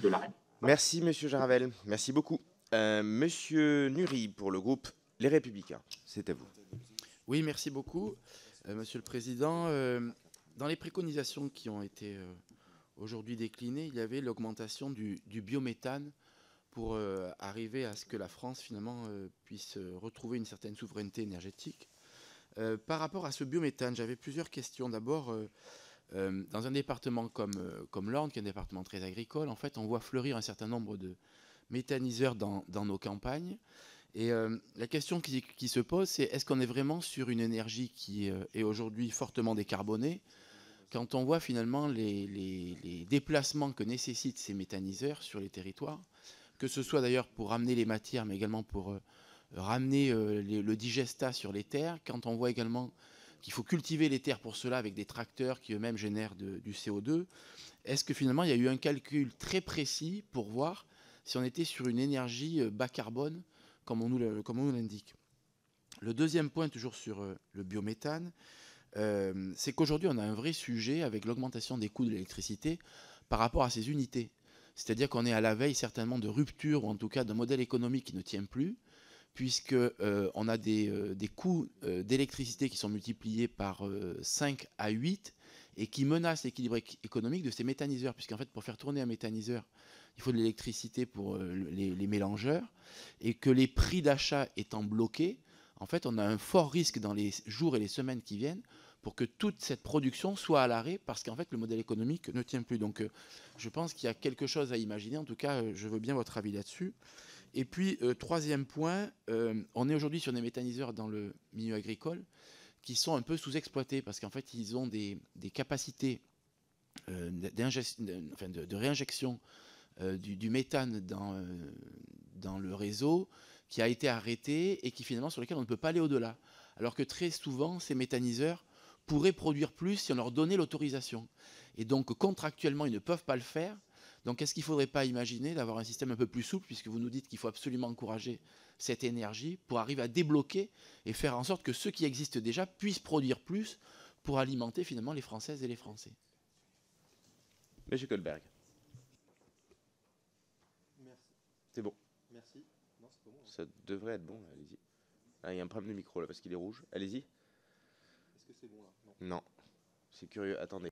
de la République. Merci, Monsieur Jaravel. Merci beaucoup. Monsieur Nury, pour le groupe Les Républicains. C'est à vous. Oui, merci beaucoup, Monsieur le Président. Dans les préconisations qui ont été aujourd'hui déclinées, il y avait l'augmentation du biométhane pour arriver à ce que la France, finalement, puisse retrouver une certaine souveraineté énergétique. Par rapport à ce biométhane, j'avais plusieurs questions. D'abord, dans un département comme l'Orne, qui est un département très agricole, en fait, on voit fleurir un certain nombre de méthaniseurs dans nos campagnes. Et la question qui se pose, c'est est-ce qu'on est vraiment sur une énergie qui est aujourd'hui fortement décarbonée quand on voit finalement les déplacements que nécessitent ces méthaniseurs sur les territoires, que ce soit d'ailleurs pour ramener les matières, mais également pour ramener le digestat sur les terres, quand on voit également qu'il faut cultiver les terres pour cela avec des tracteurs qui eux-mêmes génèrent du CO2, est-ce que finalement il y a eu un calcul très précis pour voir si on était sur une énergie bas carbone comme on nous l'indique? Le deuxième point, toujours sur le biométhane, c'est qu'aujourd'hui, on a un vrai sujet avec l'augmentation des coûts de l'électricité par rapport à ces unités. C'est-à-dire qu'on est à la veille certainement de rupture, ou en tout cas d'un modèle économique qui ne tient plus, puisqu'on a des coûts d'électricité qui sont multipliés par 5 à 8 et qui menacent l'équilibre économique de ces méthaniseurs, puisqu'en fait, pour faire tourner un méthaniseur, il faut de l'électricité pour les mélangeurs, et que les prix d'achat étant bloqués, en fait, on a un fort risque dans les jours et les semaines qui viennent pour que toute cette production soit à l'arrêt, parce qu'en fait, le modèle économique ne tient plus. Donc, je pense qu'il y a quelque chose à imaginer. En tout cas, je veux bien votre avis là-dessus. Et puis, troisième point, on est aujourd'hui sur des méthaniseurs dans le milieu agricole qui sont un peu sous-exploités, parce qu'en fait, ils ont des capacités de réinjection du méthane dans le réseau qui a été arrêté et qui finalement sur lequel on ne peut pas aller au-delà. Alors que très souvent, ces méthaniseurs pourraient produire plus si on leur donnait l'autorisation. Et donc contractuellement, ils ne peuvent pas le faire. Donc est-ce qu'il ne faudrait pas imaginer d'avoir un système un peu plus souple, puisque vous nous dites qu'il faut absolument encourager cette énergie pour arriver à débloquer et faire en sorte que ceux qui existent déjà puissent produire plus pour alimenter finalement les Françaises et les Français? Monsieur Kohlberg. Merci. C'est bon. Merci. Non, c'est pas bon. Ça devrait être bon, allez-y. Ah, il y a un problème de micro là parce qu'il est rouge. Allez-y. Est-ce que c'est bon là? Non. Non. C'est curieux. Attendez.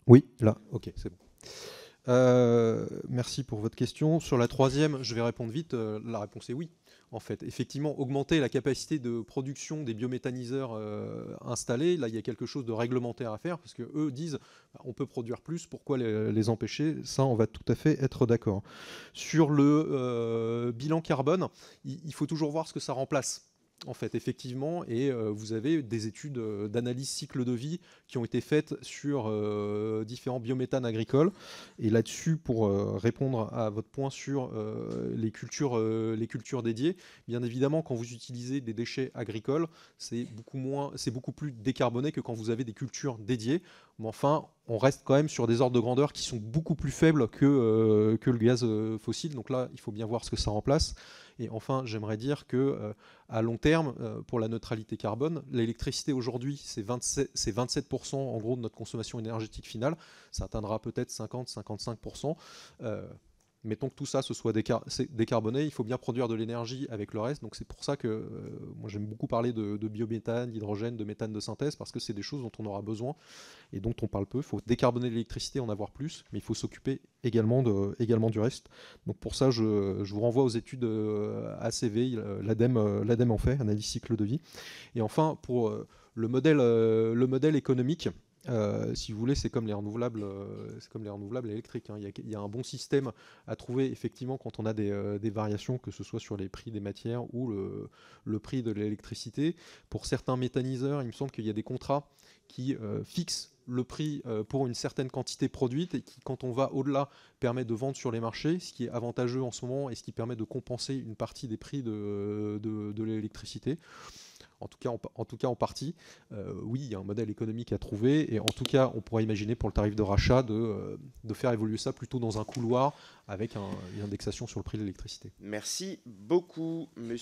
Oui, là, ok, c'est bon. Merci pour votre question. Sur la troisième, je vais répondre vite. La réponse est oui. En fait, effectivement, augmenter la capacité de production des biométhaniseurs installés, là, il y a quelque chose de réglementaire à faire, parce qu'eux disent on peut produire plus, pourquoi les empêcher? Ça, on va tout à fait être d'accord. Sur le bilan carbone, il faut toujours voir ce que ça remplace. En fait, effectivement, et vous avez des études d'analyse cycle de vie qui ont été faites sur différents biométhanes agricoles. Et là-dessus, pour répondre à votre point sur les cultures dédiées, bien évidemment, quand vous utilisez des déchets agricoles, c'est beaucoup plus décarboné que quand vous avez des cultures dédiées. Mais enfin, on reste quand même sur des ordres de grandeur qui sont beaucoup plus faibles que le gaz fossile. Donc là, il faut bien voir ce que ça remplace. Et enfin, j'aimerais dire que à long terme, pour la neutralité carbone, l'électricité aujourd'hui, c'est 27% en gros de notre consommation énergétique finale. Ça atteindra peut-être 50-55%. Mettons que tout ça se soit décarboné, il faut bien produire de l'énergie avec le reste. Donc c'est pour ça que moi j'aime beaucoup parler de biométhane, d'hydrogène, de méthane de synthèse, parce que c'est des choses dont on aura besoin et dont on parle peu. Il faut décarboner l'électricité, en avoir plus, mais il faut s'occuper également du reste. Donc pour ça, je vous renvoie aux études ACV, l'ADEME en fait, analyse cycle de vie. Et enfin, pour le modèle économique, si vous voulez, c'est comme les renouvelables électriques. Hein. Il y a un bon système à trouver effectivement quand on a des variations, que ce soit sur les prix des matières ou le prix de l'électricité. Pour certains méthaniseurs, il me semble qu'il y a des contrats qui fixent le prix pour une certaine quantité produite et qui, quand on va au-delà, permet de vendre sur les marchés, ce qui est avantageux en ce moment et ce qui permet de compenser une partie des prix de l'électricité. En tout cas en partie. Oui, il y a un modèle économique à trouver, et en tout cas, on pourrait imaginer pour le tarif de rachat de faire évoluer ça plutôt dans un couloir avec une indexation sur le prix de l'électricité. Merci beaucoup,